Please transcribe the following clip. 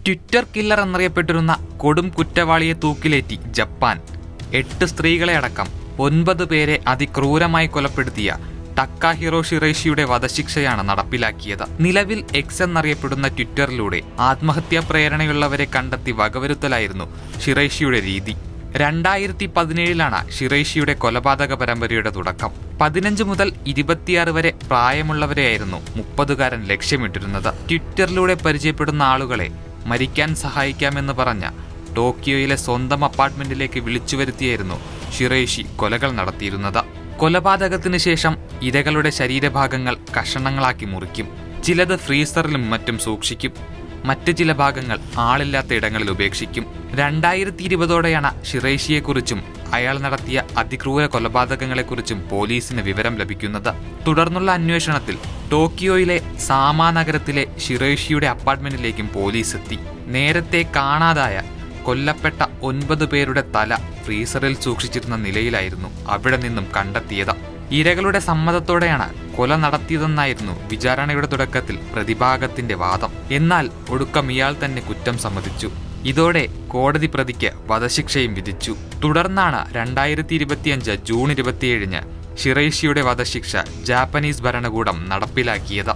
Twitter killer എന്നറിയപ്പെട്ടിരുന്ന കൊടും കുറ്റവാളിയെ തൂക്കിലേറ്റി ജപ്പാൻ. 8 സ്ത്രീകളെ അടക്കം 9 പേരെ അതിക്രൂരമായി കൊലപ്പെടുത്തിയ ടക്കാഹിറോ ഷിറൈഷിയുടെ വധശിക്ഷയാണ് നടപ്പിലാക്കിയത്. നിലവിൽ എക്സ് എന്നറിയപ്പെടുന്ന ട്വിറ്ററിലൂടെ ആത്മഹത്യാ പ്രേരണയുള്ളവരെ കണ്ടെത്തി വകവരുത്തലായിരുന്നു ഷിറൈഷിയുടെ രീതി. 2017 ഷിറൈഷിയുടെ കൊലപാതക പരമ്പരയുടെ തുടക്കം. 15 മുതൽ 26 വരെ പ്രായമുള്ളവരെയായിരുന്നു 30കാരൻ ലക്ഷ്യമിട്ടിരുന്നത്. ട്വിറ്ററിലൂടെ പരിചയപ്പെടുന്ന ആളുകളെ മരിക്കാൻ സഹായിക്കാമെന്ന് പറഞ്ഞ ടോക്കിയോയിലെ സ്വന്തം അപ്പാർട്ട്മെന്റിലേക്ക് വിളിച്ചുവരുത്തിയായിരുന്നു ഷിറൈഷി കൊലകൾ നടത്തിയിരുന്നത്. കൊലപാതകത്തിന് ശേഷം ഇരകളുടെ ശരീരഭാഗങ്ങൾ കഷണങ്ങളാക്കി മുറിക്കും. ചിലത് ഫ്രീസറിലും മറ്റും സൂക്ഷിക്കും. മറ്റ് ചില ഭാഗങ്ങൾ ആളില്ലാത്ത ഇടങ്ങളിൽ ഉപേക്ഷിക്കും. 2020 ഷിറൈഷിയെക്കുറിച്ചും അയാൾ നടത്തിയ അതിക്രൂര കൊലപാതകങ്ങളെക്കുറിച്ചും പോലീസിന് വിവരം ലഭിക്കുന്നത്. തുടർന്നുള്ള അന്വേഷണത്തിൽ ടോക്കിയോയിലെ സാമാ നഗരത്തിലെ ഷിറൈഷിയുടെ അപ്പാർട്ട്മെന്റിലേക്കും പോലീസ് എത്തി. നേരത്തെ കാണാതായ കൊല്ലപ്പെട്ട 9 പേരുടെ തല ഫ്രീസറിൽ സൂക്ഷിച്ചിരുന്ന നിലയിലായിരുന്നു അവിടെ നിന്നും കണ്ടെത്തിയത്. ഇരകളുടെ സമ്മതത്തോടെയാണ് കൊല നടത്തിയതെന്നായിരുന്നു വിചാരണയുടെ തുടക്കത്തിൽ പ്രതിഭാഗത്തിന്റെ വാദം. എന്നാൽ ഒടുക്കം ഇയാൾ തന്നെ കുറ്റം സമ്മതിച്ചു. ഇതോടെ കോടതി പ്രതിക്ക് വധശിക്ഷയും വിധിച്ചു. തുടർന്നാണ് 2025 ജൂൺ 27 ഷിറൈഷിയുടെ വധശിക്ഷ ജാപ്പനീസ് ഭരണകൂടം നടപ്പിലാക്കിയത്.